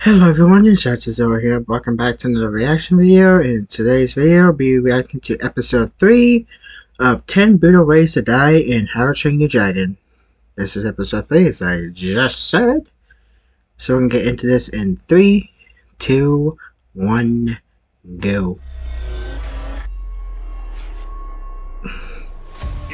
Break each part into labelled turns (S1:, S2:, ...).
S1: Hello everyone, it's over here. Welcome back to another reaction video. In today's video, I'll be reacting to episode 3 of 10 Brutal Ways to Die in How to Train Your Dragon. This is episode 3, as I just said. So we can get into this in 3, 2, 1, go.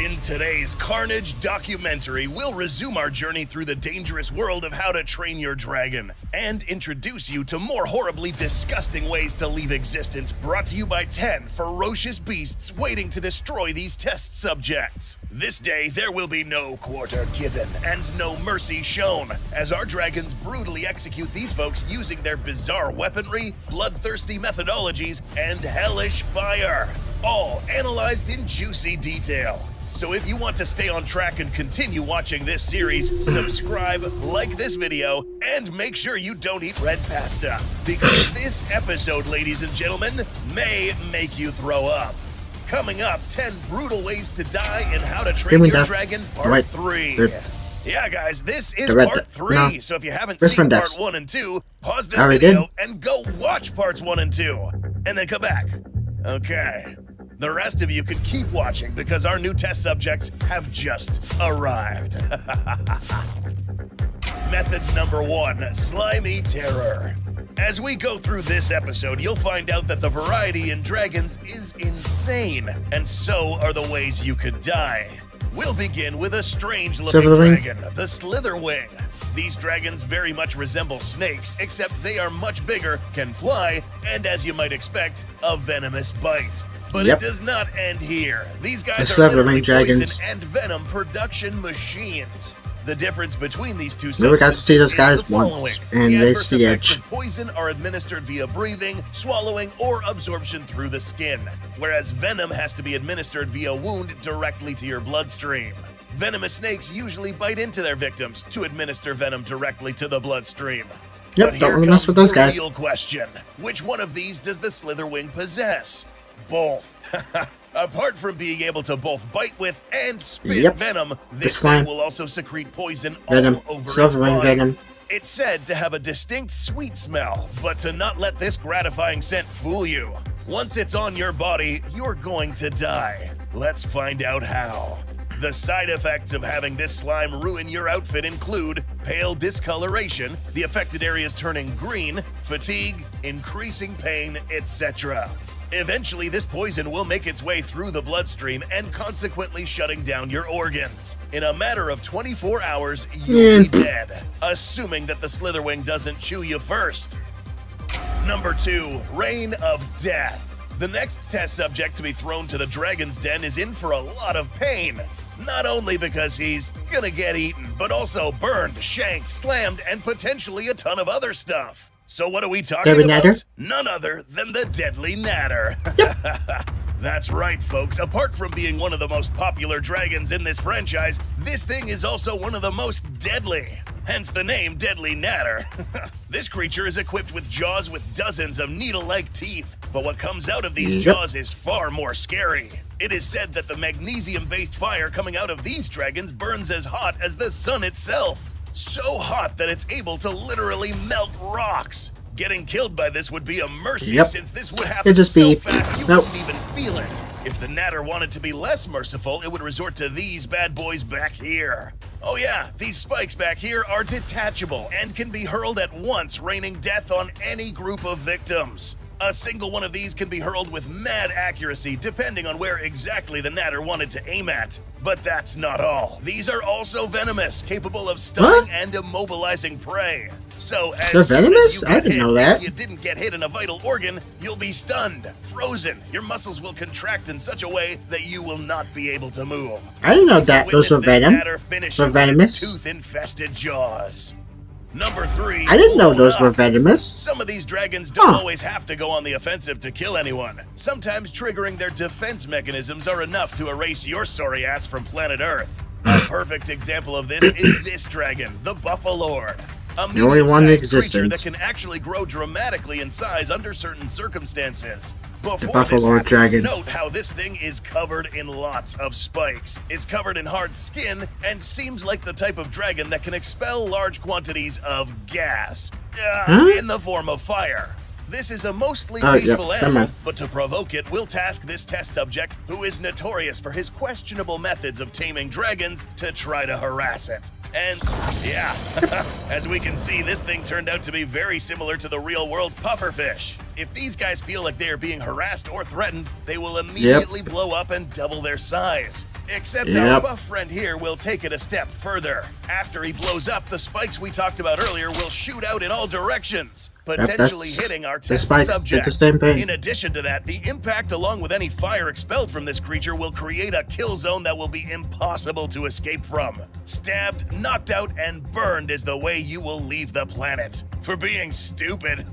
S2: In today's Carnage documentary, we'll resume our journey through the dangerous world of How to Train Your Dragon and introduce you to more horribly disgusting ways to leave existence, brought to you by 10 ferocious beasts waiting to destroy these test subjects. This day, there will be no quarter given and no mercy shown, as our dragons brutally execute these folks using their bizarre weaponry, bloodthirsty methodologies, and hellish fire, all analyzed in juicy detail. So if you want to stay on track and continue watching this series, subscribe, like this video, and make sure you don't eat red pasta, because this episode, ladies and gentlemen, may make you throw up. Coming up, 10 brutal ways to die in How to Train Your Dragon Part 3. Yeah, guys, this is Part 3, so if you haven't seen Part 1 and 2, pause this video and go watch Parts 1 and 2, and then come back. Okay. The rest of you can keep watching because our new test subjects have just arrived. Method number 1, Slimy Terror. As we go through this episode, you'll find out that the variety in dragons is insane, and so are the ways you could die. We'll begin with a strange-looking dragon, the Slitherwing. These dragons very much resemble snakes, except they are much bigger, can fly, and as you might expect, a venomous bite. But it does not end here. These guys are literally poison and venom production machines. The difference between these two substances
S1: got to see those guys once, and
S2: the
S1: adverse effects
S2: of poison are administered via breathing, swallowing, or absorption through the skin, whereas venom has to be administered via wound directly to your bloodstream. Venomous snakes usually bite into their victims to administer venom directly to the bloodstream.
S1: Yep, don't mess with those guys.
S2: Real question: which one of these does the Slitherwing possess? Both. Apart from being able to both bite with and spit venom, this thing will also secrete poison all over its body.
S1: Venom.
S2: It's said to have a distinct sweet smell, but to not let this gratifying scent fool you. Once it's on your body, you're going to die. Let's find out how. The side effects of having this slime ruin your outfit include pale discoloration, the affected areas turning green, fatigue, increasing pain, etc. Eventually, this poison will make its way through the bloodstream and consequently shutting down your organs. In a matter of 24 hours, you'll be dead, assuming that the Slitherwing doesn't chew you first. Number 2, Reign of Death. The next test subject to be thrown to the dragon's den is in for a lot of pain. Not only because he's gonna get eaten, but also burned, shanked, slammed, and potentially a ton of other stuff. So what are we talking about? None other than the Deadly Natter. That's right, folks. Apart from being one of the most popular dragons in this franchise, this thing is also one of the most deadly. Hence the name Deadly Natter. This creature is equipped with jaws with dozens of needle-like teeth, but what comes out of these jaws is far more scary. It is said that the magnesium-based fire coming out of these dragons burns as hot as the sun itself. So hot that it's able to literally melt rocks. Getting killed by this would be a mercy, since this would happen so fast you wouldn't even feel it. If the Natter wanted to be less merciful, it would resort to these bad boys back here. Oh yeah, these spikes back here are detachable and can be hurled at once, raining death on any group of victims. A single one of these can be hurled with mad accuracy, depending on where exactly the Natter wanted to aim at. But that's not all. These are also venomous, capable of stunning and immobilizing prey. So as soon as you get hit, if you didn't get hit in a vital organ, you'll be stunned, frozen. Your muscles will contract in such a way that you will not be able to move.
S1: I didn't know that those were venom. Were venomous.
S2: Tooth-infested jaws. Number 3.
S1: I didn't know those were venomous.
S2: Some of these dragons don't always have to go on the offensive to kill anyone. Sometimes triggering their defense mechanisms are enough to erase your sorry ass from planet Earth. A perfect example of this is this dragon, the Buffalord. A medium-sized creature that can actually grow dramatically in size under certain circumstances. Before this happens, note how this thing is covered in lots of spikes, is covered in hard skin, and seems like the type of dragon that can expel large quantities of gas.
S1: Huh?
S2: in the form of fire. This is a mostly
S1: Oh,
S2: peaceful
S1: yep,
S2: animal, but to provoke it, we'll task this test subject, who is notorious for his questionable methods of taming dragons, to try to harass it. And yeah, as we can see, this thing turned out to be very similar to the real-world pufferfish. If these guys feel like they are being harassed or threatened, they will immediately blow up and double their size. Except our buff friend here will take it a step further. After he blows up, the spikes we talked about earlier will shoot out in all directions, potentially hitting our test subject.
S1: The same thing.
S2: In addition to that, the impact along with any fire expelled from this creature will create a kill zone that will be impossible to escape from. Stabbed, knocked out, and burned is the way you will leave the planet. For being stupid.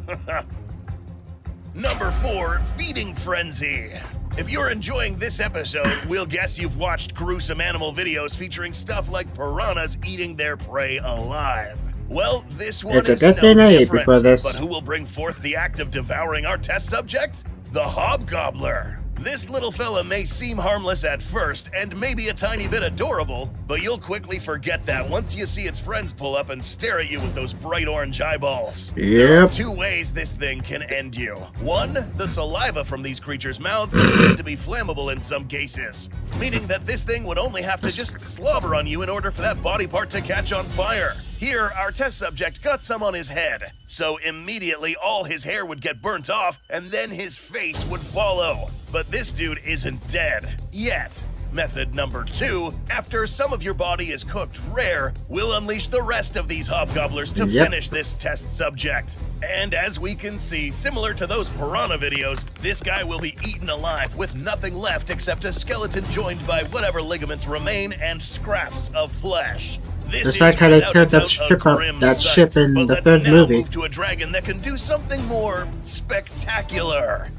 S2: Number 4, Feeding Frenzy. If you're enjoying this episode, we'll guess you've watched gruesome animal videos featuring stuff like piranhas eating their prey alive. Well, this one is no different, but who will bring forth the act of devouring our test subject? The hobgobbler. This little fella may seem harmless at first and maybe a tiny bit adorable, but you'll quickly forget that once you see its friends pull up and stare at you with those bright orange eyeballs. There are 2 ways this thing can end you. 1, the saliva from these creatures' mouths is said to be flammable in some cases, meaning that this thing would only have to just slobber on you in order for that body part to catch on fire. Here, our test subject got some on his head, so immediately all his hair would get burnt off and then his face would follow. But this dude isn't dead yet. Method number 2, after some of your body is cooked rare, we'll unleash the rest of these hobgobblers to finish this test subject. And as we can see, similar to those piranha videos, this guy will be eaten alive with nothing left except a skeleton joined by whatever ligaments remain and scraps of flesh.
S1: It's like how they turned that ship in the 3rd movie.
S2: Move to a dragon that can do something more spectacular.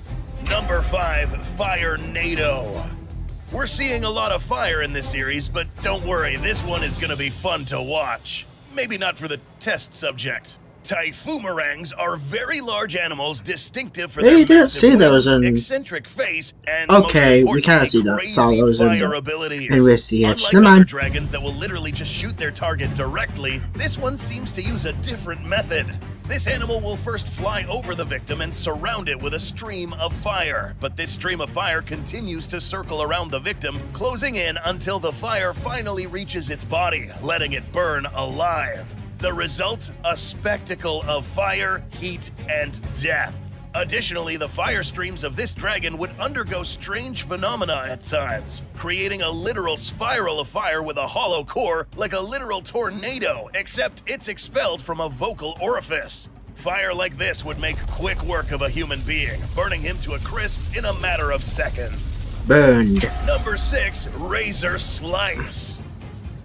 S2: Number 5, FIRENADO. We're seeing a lot of fire in this series, but don't worry, this one is gonna be fun to watch. Maybe not for the test subject. Typhoomerangs are very large animals distinctive for their massive wings, eccentric face, and
S1: we can't see that. Saw those in
S2: abilities.
S1: Investigation.
S2: Unlike other dragons that will literally just shoot their target directly, this one seems to use a different method. This animal will first fly over the victim and surround it with a stream of fire, but this stream of fire continues to circle around the victim, closing in until the fire finally reaches its body, letting it burn alive. The result? A spectacle of fire, heat, and death. Additionally, the fire streams of this dragon would undergo strange phenomena at times, creating a literal spiral of fire with a hollow core, like a literal tornado, except it's expelled from a vocal orifice. Fire like this would make quick work of a human being, burning him to a crisp in a matter of seconds.
S1: Burned.
S2: Number 6, Razor Slice.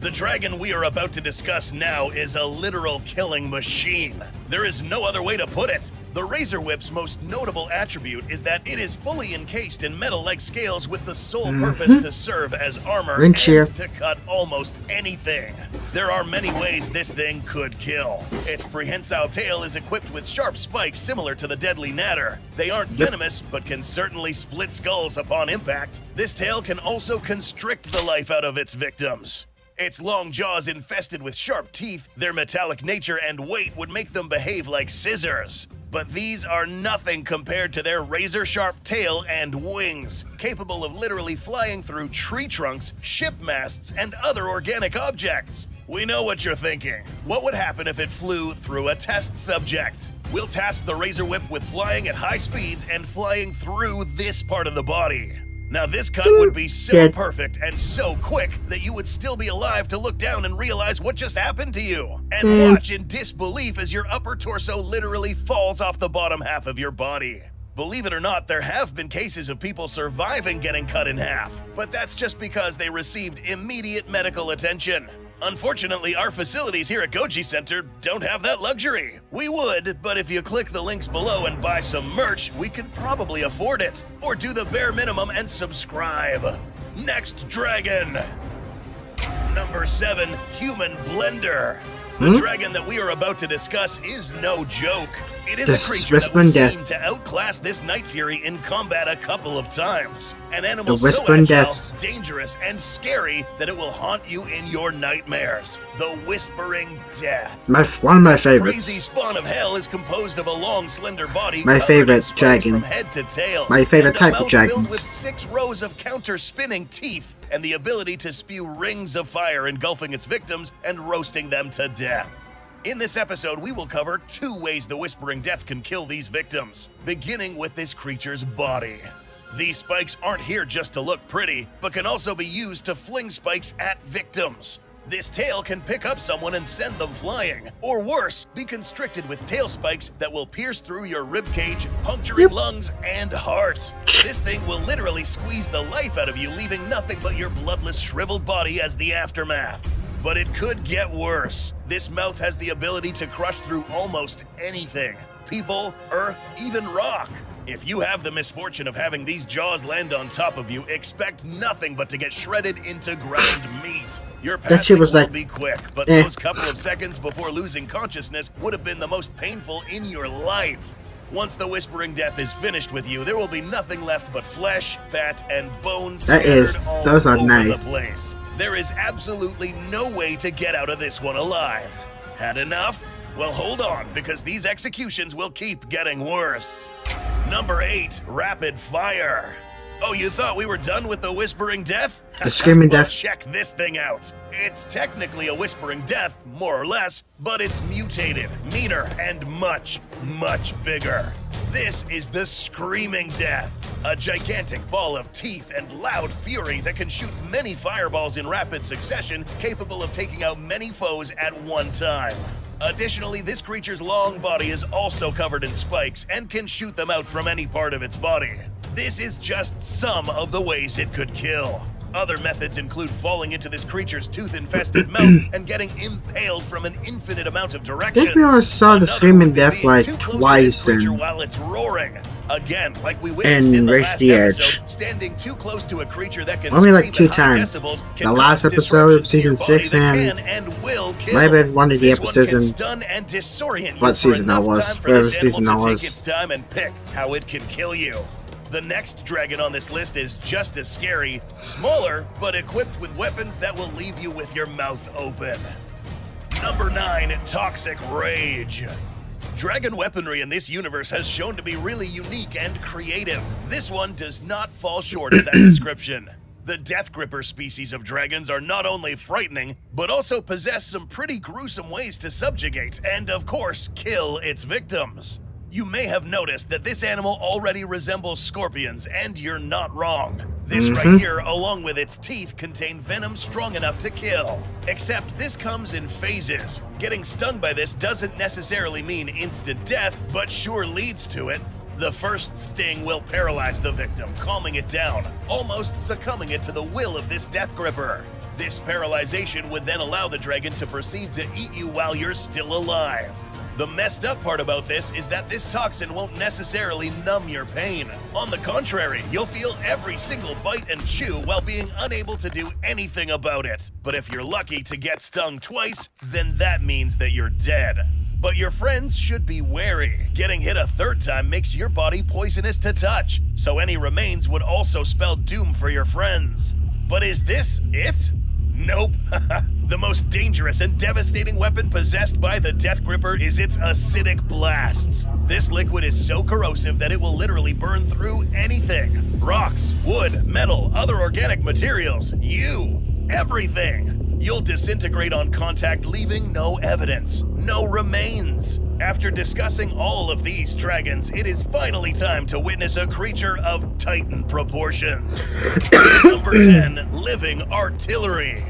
S2: The dragon we are about to discuss now is a literal killing machine. There is no other way to put it. The Razor Whip's most notable attribute is that it is fully encased in metal-like scales with the sole purpose to serve as armor and to cut almost anything. There are many ways this thing could kill. Its prehensile tail is equipped with sharp spikes similar to the deadly Natter. They aren't venomous, but can certainly split skulls upon impact. This tail can also constrict the life out of its victims. Its long jaws infested with sharp teeth, their metallic nature and weight would make them behave like scissors. But these are nothing compared to their razor-sharp tail and wings, capable of literally flying through tree trunks, ship masts, and other organic objects. We know what you're thinking. What would happen if it flew through a test subject? We'll task the Razor Whip with flying at high speeds and flying through this part of the body. Now this cut would be so perfect and so quick that you would still be alive to look down and realize what just happened to you, and watch in disbelief as your upper torso literally falls off the bottom half of your body. Believe it or not, there have been cases of people surviving getting cut in half, but that's just because they received immediate medical attention. Unfortunately, our facilities here at Goji Center don't have that luxury. We would, but if you click the links below and buy some merch, we could probably afford it. Or do the bare minimum and subscribe. Next dragon. Number 7, Human Blender. The dragon that we are about to discuss is no joke. It is
S1: This
S2: a creature that
S1: Whispering
S2: was seen
S1: Death.
S2: to outclass this Night Fury in combat a couple of times. An animal
S1: The Whispering
S2: so agile,
S1: Death.
S2: dangerous, and scary that it will haunt you in your nightmares. The Whispering Death.
S1: One of my
S2: Crazy
S1: favorites.
S2: spawn of hell is composed of a long, slender body.
S1: My
S2: covered
S1: favorite
S2: in spikes
S1: dragon.
S2: From head to tail,
S1: My favorite
S2: and a
S1: type of
S2: mouth
S1: dragons.
S2: filled with 6 rows of counter-spinning teeth, and the ability to spew rings of fire engulfing its victims and roasting them to death. In this episode, we will cover 2 ways the Whispering Death can kill these victims, beginning with this creature's body. These spikes aren't here just to look pretty, but can also be used to fling spikes at victims. This tail can pick up someone and send them flying, or worse, be constricted with tail spikes that will pierce through your ribcage, puncturing lungs and heart. This thing will literally squeeze the life out of you, leaving nothing but your bloodless, shriveled body as the aftermath. But it could get worse. This mouth has the ability to crush through almost anything. People, earth, even rock. If you have the misfortune of having these jaws land on top of you, expect nothing but to get shredded into ground meat. Your
S1: That shit
S2: passing
S1: was
S2: will
S1: like,
S2: be quick, but those couple of seconds before losing consciousness would have been the most painful in your life. Once the Whispering Death is finished with you, there will be nothing left but flesh, fat, and bones scattered
S1: those are
S2: all over
S1: nice.
S2: the place. There is absolutely no way to get out of this one alive. Had enough? Well, hold on, because these executions will keep getting worse. Number 8, Rapid Fire. Oh, you thought we were done with the Whispering Death?
S1: The Screaming
S2: Well,
S1: Death.
S2: check this thing out. It's technically a Whispering Death, more or less, but it's mutated, meaner, and much, much bigger. This is the Screaming Death, a gigantic ball of teeth and loud fury that can shoot many fireballs in rapid succession, capable of taking out many foes at one time. Additionally, this creature's long body is also covered in spikes and can shoot them out from any part of its body. This is just some of the ways it could kill. Other methods include falling into this creature's tooth-infested mouth and getting impaled from an infinite amount of
S1: I
S2: directions.
S1: think we already saw the
S2: Another
S1: Screaming
S2: would be
S1: Death
S2: being
S1: like
S2: too close to
S1: twice
S2: this creature
S1: then.
S2: while it's roaring. Again, like we witnessed
S1: And
S2: in the
S1: Race
S2: last
S1: the
S2: episode,
S1: Edge.
S2: standing too close to a creature that can
S1: Only like
S2: scream
S1: 2
S2: at high
S1: times.
S2: decibels can
S1: The
S2: cause
S1: last episode of
S2: disruptions to your
S1: season
S2: body
S1: 6
S2: that
S1: and
S2: can and will kill.
S1: might have been one of the
S2: This one
S1: episodes
S2: can
S1: in
S2: stun and disorient you
S1: what
S2: for
S1: season that
S2: enough
S1: was,
S2: time for
S1: whatever
S2: this
S1: season
S2: animal
S1: that
S2: to
S1: was.
S2: take its time and pick how it can kill you. The next dragon on this list is just as scary, smaller, but equipped with weapons that will leave you with your mouth open. Number 9, Toxic Rage. Dragon weaponry in this universe has shown to be really unique and creative. This one does not fall short of that description. The Death Gripper species of dragons are not only frightening, but also possess some pretty gruesome ways to subjugate and, of course, kill its victims. You may have noticed that this animal already resembles scorpions, and you're not wrong. This right here, along with its teeth, contain venom strong enough to kill. Except this comes in phases. Getting stung by this doesn't necessarily mean instant death, but sure leads to it. The first sting will paralyze the victim, calming it down, almost succumbing it to the will of this Death Gripper. This paralyzation would then allow the dragon to proceed to eat you while you're still alive. The messed up part about this is that this toxin won't necessarily numb your pain. On the contrary, you'll feel every single bite and chew while being unable to do anything about it. But if you're lucky to get stung twice, then that means that you're dead. But your friends should be wary. Getting hit a 3rd time makes your body poisonous to touch, so any remains would also spell doom for your friends. But is this it? Nope. The most dangerous and devastating weapon possessed by the Death Gripper is its acidic blasts. This liquid is so corrosive that it will literally burn through anything. Rocks, wood, metal, other organic materials, everything. You'll disintegrate on contact, leaving no evidence, no remains. After discussing all of these dragons, it is finally time to witness a creature of titan proportions. Number 10, Living Artillery.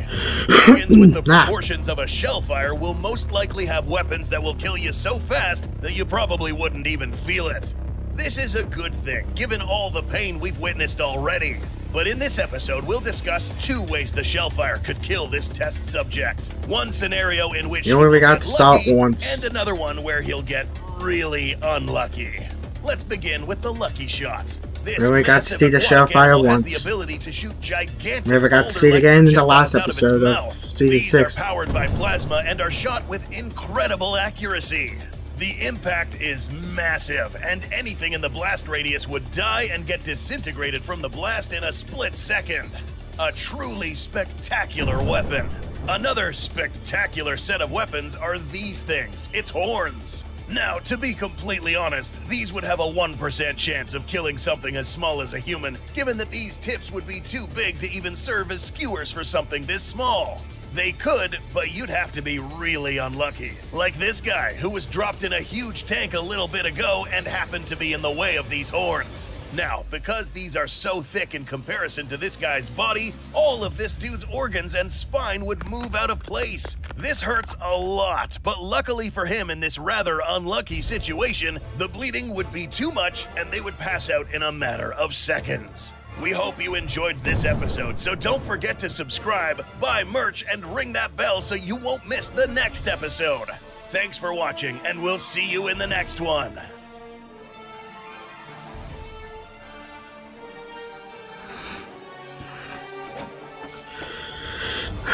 S2: Dragons with the proportions of a shellfire will most likely have weapons that will kill you so fast that you probably wouldn't even feel it. This is a good thing, given all the pain we've witnessed already. But in this episode, we'll discuss 2 ways the shellfire could kill this test subject. One scenario in which
S1: we got
S2: get
S1: start
S2: lucky,
S1: once.
S2: and another one where he'll get really unlucky. Let's begin with the lucky shot. This
S1: We only got to
S2: massive
S1: see the
S2: aquatic
S1: shellfire
S2: animal has
S1: once.
S2: the ability to shoot gigantic
S1: We never got to see it
S2: boulder-like
S1: again in the
S2: projectiles
S1: last
S2: out of its
S1: episode of
S2: mouth.
S1: season
S2: These
S1: 6.
S2: are powered by plasma and are shot with incredible accuracy. The impact is massive, and anything in the blast radius would die and get disintegrated from the blast in a split second. A truly spectacular weapon. Another spectacular set of weapons are these things, its horns. Now, to be completely honest, these would have a 1% chance of killing something as small as a human, given that these tips would be too big to even serve as skewers for something this small. They could, but you'd have to be really unlucky. Like this guy, who was dropped in a huge tank a little bit ago and happened to be in the way of these horns. Now, because these are so thick in comparison to this guy's body, all of this dude's organs and spine would move out of place. This hurts a lot, but luckily for him in this rather unlucky situation, the bleeding would be too much and they would pass out in a matter of seconds. We hope you enjoyed this episode, so don't forget to subscribe, buy merch, and ring that bell so you won't miss the next episode. Thanks for watching, and we'll see you in the next one.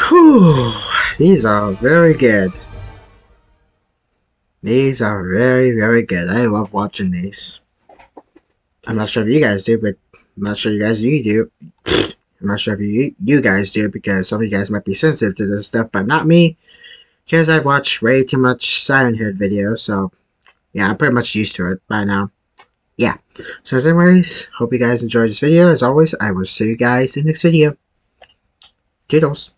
S1: Whew, these are very good. These are very, very good. I love watching these. I'm not sure if you guys do, but I'm not sure you guys do. I'm not sure if you guys do, because some of you guys might be sensitive to this stuff, but not me. Because I've watched way too much Siren Head videos, so yeah, I'm pretty much used to it by now. Yeah. So as anyways, hope you guys enjoyed this video. As always, I will see you guys in the next video. Toodles.